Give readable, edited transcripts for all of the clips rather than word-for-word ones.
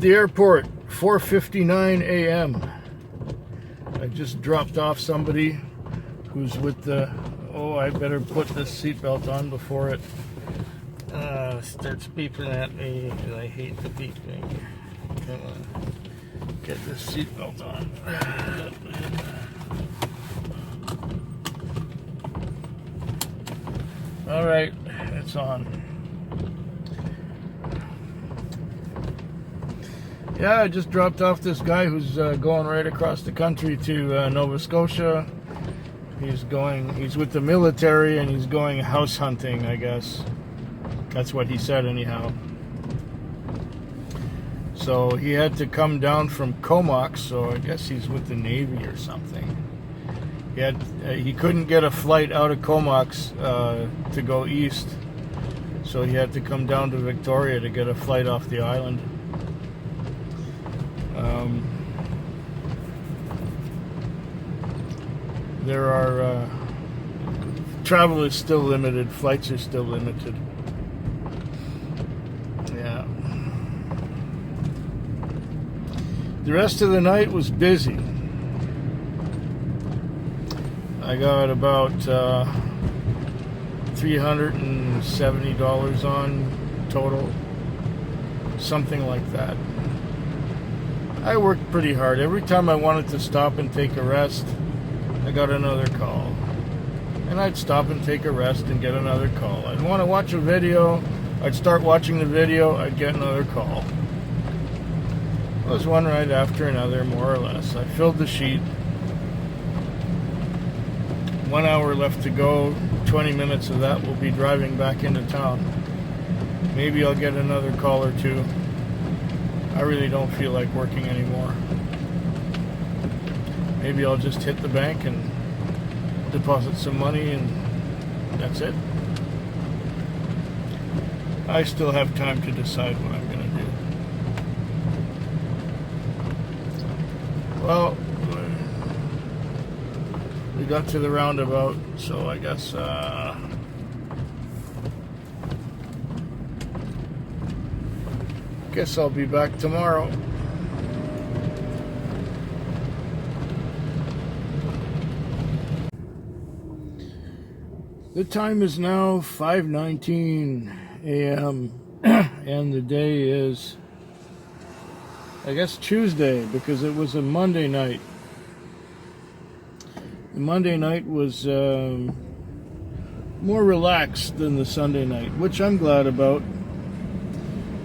at the airport, 4:59 a.m. I just dropped off somebody who's with the, oh, I better put this seatbelt on before it starts beeping at me, and I hate the beeping. Come on, get this seatbelt on. All right, it's on. Yeah, I just dropped off this guy who's going right across the country to Nova Scotia. He's with the military and he's going house hunting, I guess. That's what he said anyhow. So he had to come down from Comox, so I guess he's with the Navy or something. He couldn't get a flight out of Comox to go east, so he had to come down to Victoria to get a flight off the island. Travel is still limited, flights are still limited. Yeah. The rest of the night was busy. I got about $370 on total, something like that. I worked pretty hard. Every time I wanted to stop and take a rest, I got another call. And I'd stop and take a rest and get another call. I'd want to watch a video, I'd start watching the video, I'd get another call. It was one right after another, more or less. I filled the sheet. 1 hour left to go. 20 minutes of that will be driving back into town. Maybe I'll get another call or two. I really don't feel like working anymore. Maybe I'll just hit the bank and deposit some money and that's it. I still have time to decide what I'm going to do. Well, we got to the roundabout, so I guess I'll be back tomorrow. The time is now 5:19 a.m. and the day is, I guess, Tuesday, because it was a Monday night. The Monday night was more relaxed than the Sunday night, which I'm glad about.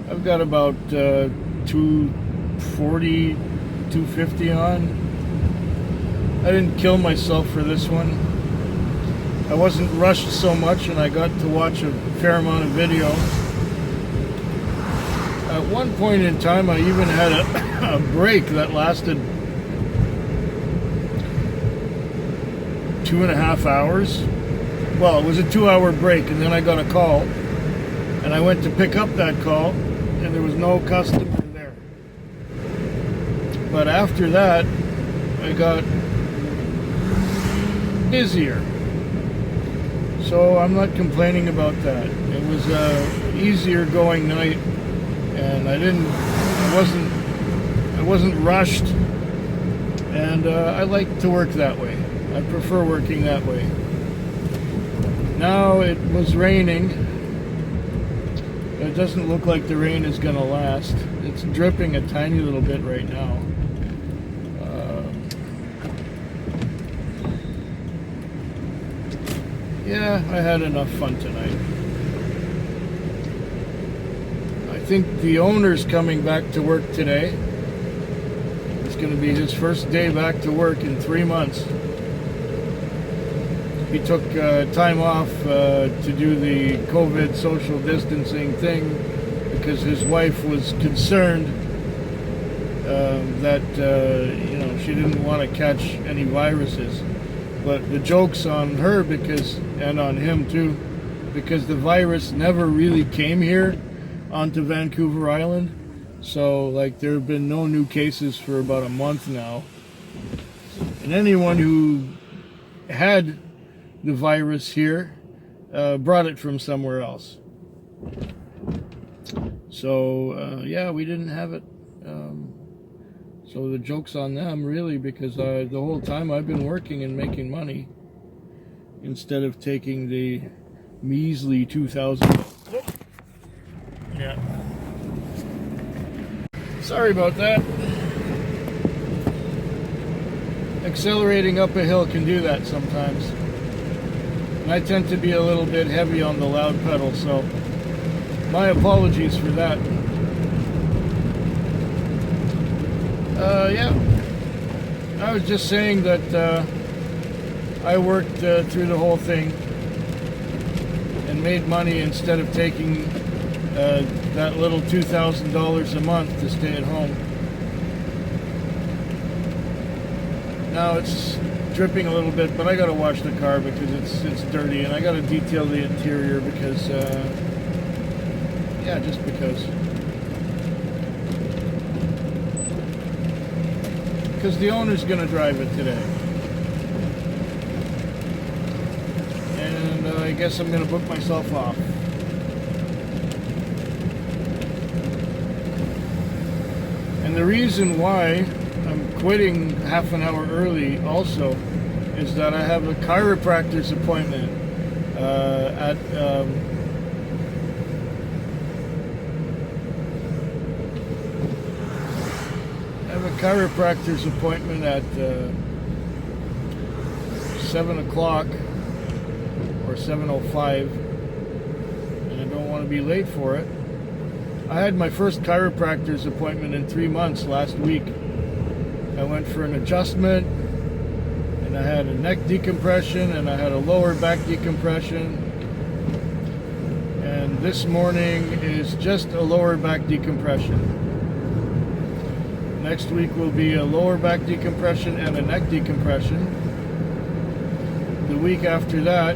I've got about 240, 250 on. I didn't kill myself for this one. I wasn't rushed so much, and I got to watch a fair amount of video. At one point in time, I even had a break that lasted 2.5 hours. Well, it was a 2-hour break, and then I got a call, and I went to pick up that call, and there was no customer there. But after that, I got busier. So I'm not complaining about that. It was a easier going night, and I wasn't rushed, and I like to work that way. I prefer working that way. Now it was raining. It doesn't look like the rain is going to last. It's dripping a tiny little bit right now. Yeah, I had enough fun tonight. I think the owner's coming back to work today. It's going to be his first day back to work in 3 months. He took time off to do the COVID social distancing thing because his wife was concerned that she didn't want to catch any viruses. But the joke's on her and on him too, because the virus never really came here onto Vancouver Island. So there have been no new cases for about a month now. And anyone who had the virus here brought it from somewhere else. So yeah, we didn't have it. So the joke's on them, really, because the whole time I've been working and making money instead of taking the measly 2,000. Yeah. Sorry about that. Accelerating up a hill can do that sometimes. And I tend to be a little bit heavy on the loud pedal, so my apologies for that. Yeah. I was just saying that I worked through the whole thing and made money instead of taking that little $2,000 a month to stay at home. Now it's dripping a little bit, but I gotta wash the car because it's dirty, and I gotta detail the interior because, yeah, just because. Because the owner's gonna drive it today. And I guess I'm gonna book myself off. And the reason why I'm quitting half an hour early also is that I have a chiropractor's appointment at chiropractor's appointment at 7 o'clock or 7:05, and I don't want to be late for it. I had my first chiropractor's appointment in 3 months last week. I went for an adjustment, and I had a neck decompression, and I had a lower back decompression, and this morning is just a lower back decompression. Next week will be a lower back decompression and a neck decompression. The week after that,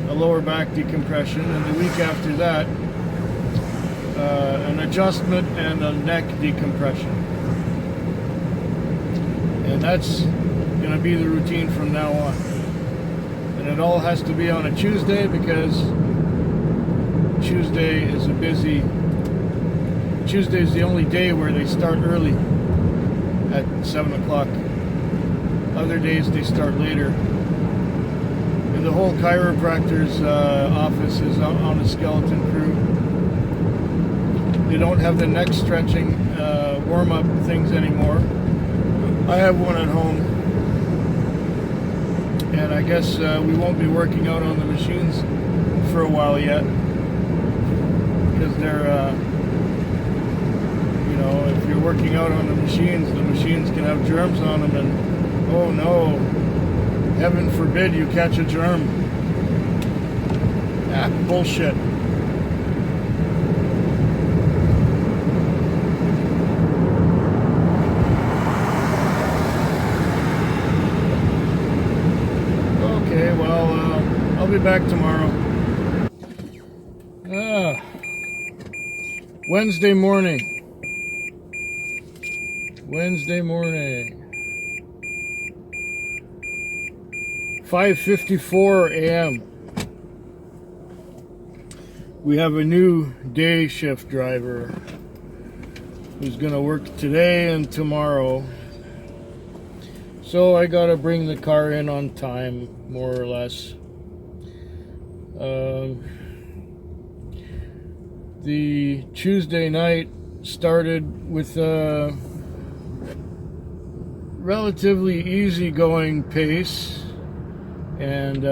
a lower back decompression, and the week after that, an adjustment and a neck decompression. And that's going to be the routine from now on. And it all has to be on a Tuesday because Tuesday is Tuesday's the only day where they start early at 7 o'clock. Other days they start later. And the whole chiropractor's office is on a skeleton crew. They don't have the neck stretching warm-up things anymore. I have one at home. And I guess we won't be working out on the machines for a while yet. Because they're... if you're working out on the machines can have germs on them, and oh no, heaven forbid you catch a germ. Bullshit. Okay, well, I'll be back tomorrow. Wednesday morning. 5:54 a.m. We have a new day shift driver who's gonna work today and tomorrow. So I gotta bring the car in on time, more or less. The Tuesday night started with a relatively easygoing pace, and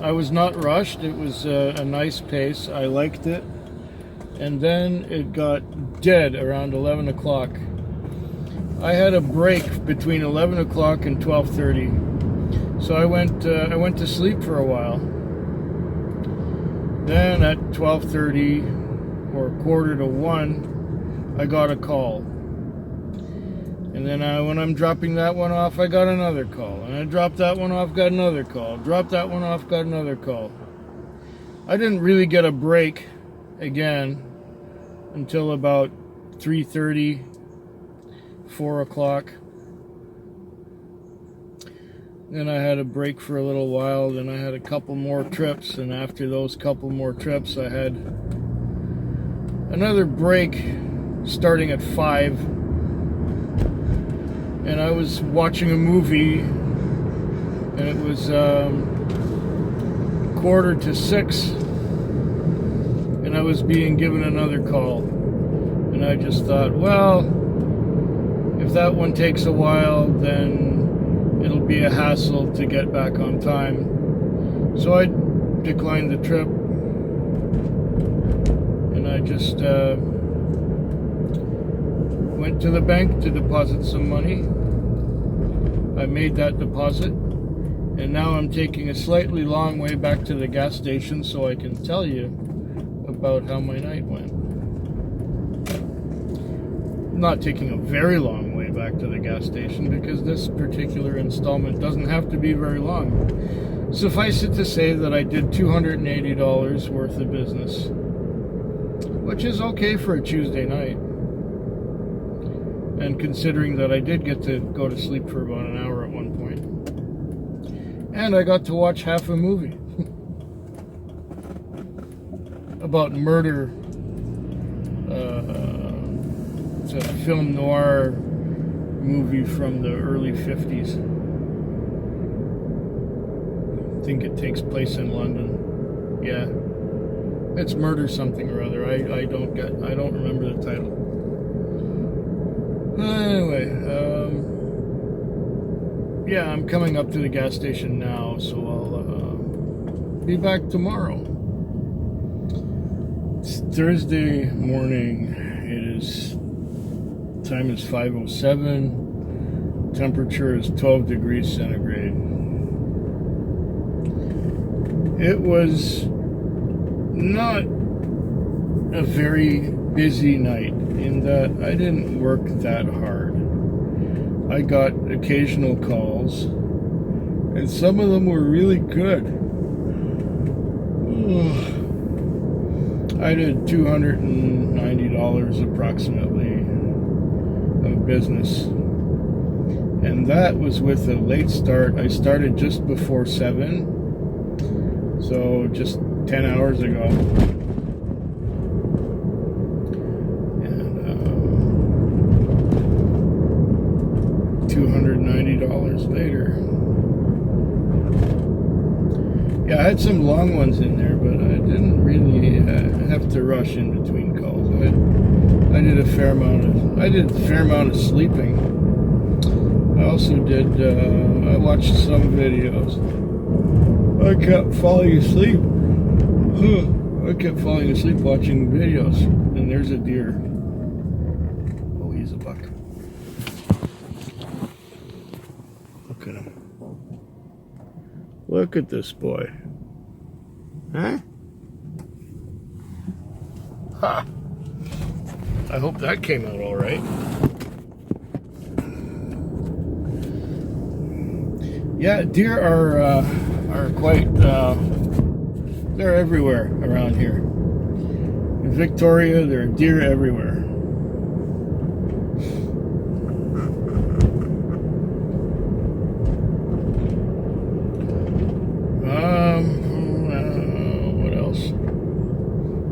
I was not rushed. It was a nice pace. I liked it. And then it got dead around 11 o'clock. I had a break between 11 o'clock and 12:30, so I went to sleep for a while. Then at 12:30 or 12:45, I got a call. And then when I'm dropping that one off, I got another call. And I dropped that one off, got another call. Dropped that one off, got another call. I didn't really get a break again until about 3:30, 4 o'clock. Then I had a break for a little while. Then I had a couple more trips. And after those couple more trips, I had another break starting at 5, and I was watching a movie, and it was 5:45, and I was being given another call, and I just thought, well, if that one takes a while, then it'll be a hassle to get back on time. So I declined the trip, and I just went to the bank to deposit some money. I made that deposit, and now I'm taking a slightly long way back to the gas station so I can tell you about how my night went. I'm not taking a very long way back to the gas station because this particular installment doesn't have to be very long. Suffice it to say that I did $280 worth of business, which is okay for a Tuesday night. And considering that I did get to go to sleep for about an hour at one point. And I got to watch half a movie about murder. It's a film noir movie from the early 50s. I think it takes place in London. Yeah. It's Murder Something or Other. I don't remember the title. Anyway, yeah, I'm coming up to the gas station now, so I'll be back tomorrow. It's Thursday morning. Time is 5:07. Temperature is 12 degrees centigrade. It was not a very busy night in that I didn't work that hard. I got occasional calls, and some of them were really good. I did $290 approximately of business, and that was with a late start. I started just before 7, so just 10 hours ago. And $290 later. Yeah, I had some long ones in there, but I didn't really have to rush in between calls. I did a fair amount of sleeping. I also did. I watched some videos. I kept falling asleep. I kept falling asleep watching videos. And there's a deer. Oh, he's a buck. Look at him. Look at this boy. Huh? Ha! I hope that came out all right. Yeah, deer are quite, they're everywhere around here. In Victoria, there are deer everywhere. What else?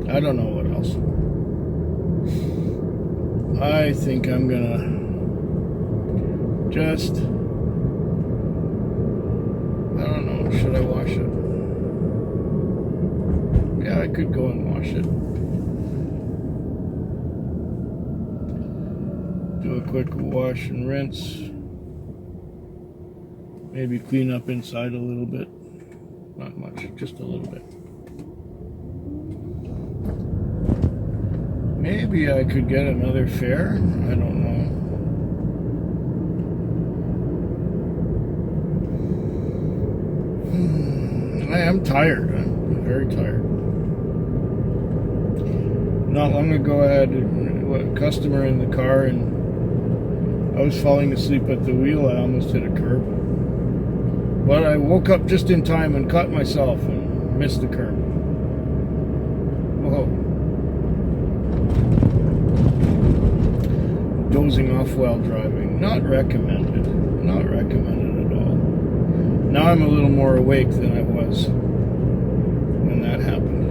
I don't know what else. I think I'm gonna just, I don't know, should I wash it? Yeah, I could go and wash it. Do a quick wash and rinse. Maybe clean up inside a little bit. Not much, just a little bit. Maybe I could get another fare. I don't know. I am tired. I'm very tired. Not long ago, I had a customer in the car, and I was falling asleep at the wheel. I almost hit a curb. But I woke up just in time and caught myself and missed the curb. Whoa. Dozing off while driving. Not recommended. Not recommended at all. Now I'm a little more awake than I was when that happened.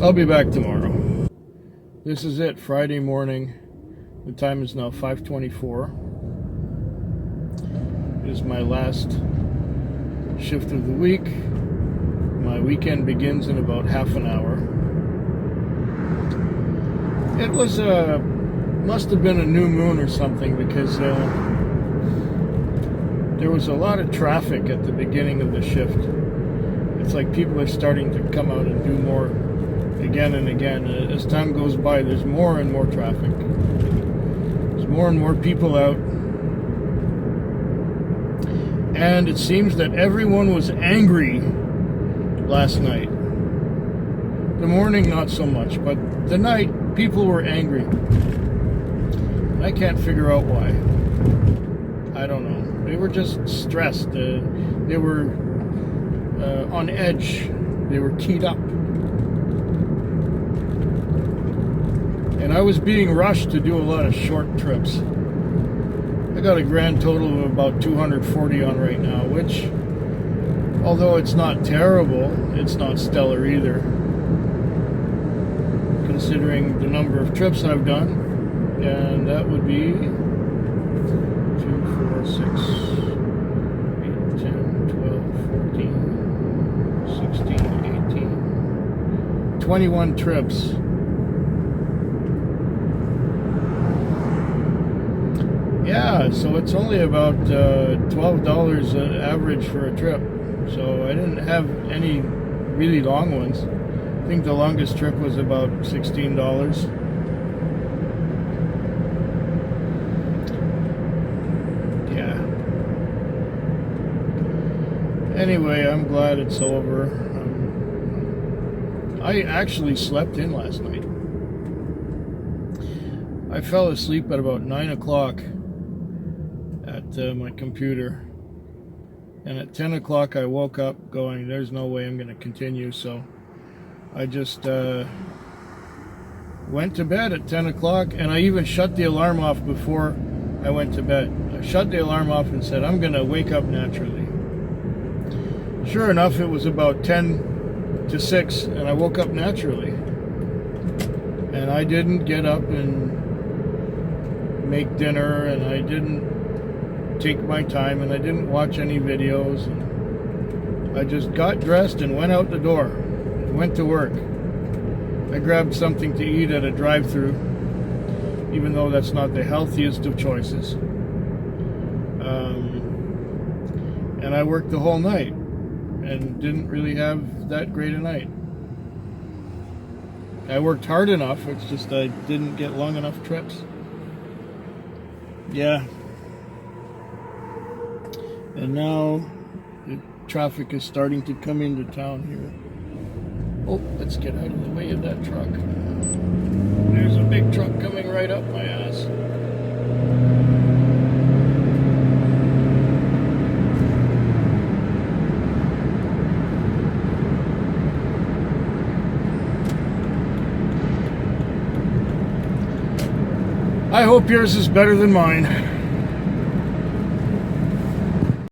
I'll be back tomorrow. This is it, Friday morning. The time is now 5:24. It is my last shift of the week. My weekend begins in about half an hour. It was must have been a new moon or something, because there was a lot of traffic at the beginning of the shift. It's like people are starting to come out and do more again and again. As time goes by, there's more and more traffic. There's more and more people out. And it seems that everyone was angry last night. The morning, not so much, but the night, people were angry. I can't figure out why. I don't know. They were just stressed. They were on edge. They were keyed up. And I was being rushed to do a lot of short trips. I got a grand total of about 240 on right now, which, although it's not terrible, it's not stellar either, considering the number of trips I've done. And that would be 2, 4, 6, 8, 10, 12, 14, 16, 18, 21 trips. Yeah, so it's only about $12 average for a trip. So I didn't have any really long ones. I think the longest trip was about $16. Yeah. Anyway, I'm glad it's over. I actually slept in last night. I fell asleep at about 9 o'clock at my computer, and at 10 o'clock I woke up going, there's no way I'm going to continue. So I just went to bed at 10 o'clock, and I even shut the alarm off before I went to bed. I shut the alarm off and said, I'm going to wake up naturally. Sure enough, it was about 10 to 6, and I woke up naturally. And I didn't get up and make dinner, and I didn't take my time, and I didn't watch any videos. And I just got dressed and went out the door, went to work. I grabbed something to eat at a drive-thru, even though that's not the healthiest of choices. And I worked the whole night and didn't really have that great a night. I worked hard enough, it's just I didn't get long enough trips. Yeah. And now the traffic is starting to come into town here. Oh, let's get out of the way of that truck. There's a big truck coming right up my ass. I hope yours is better than mine.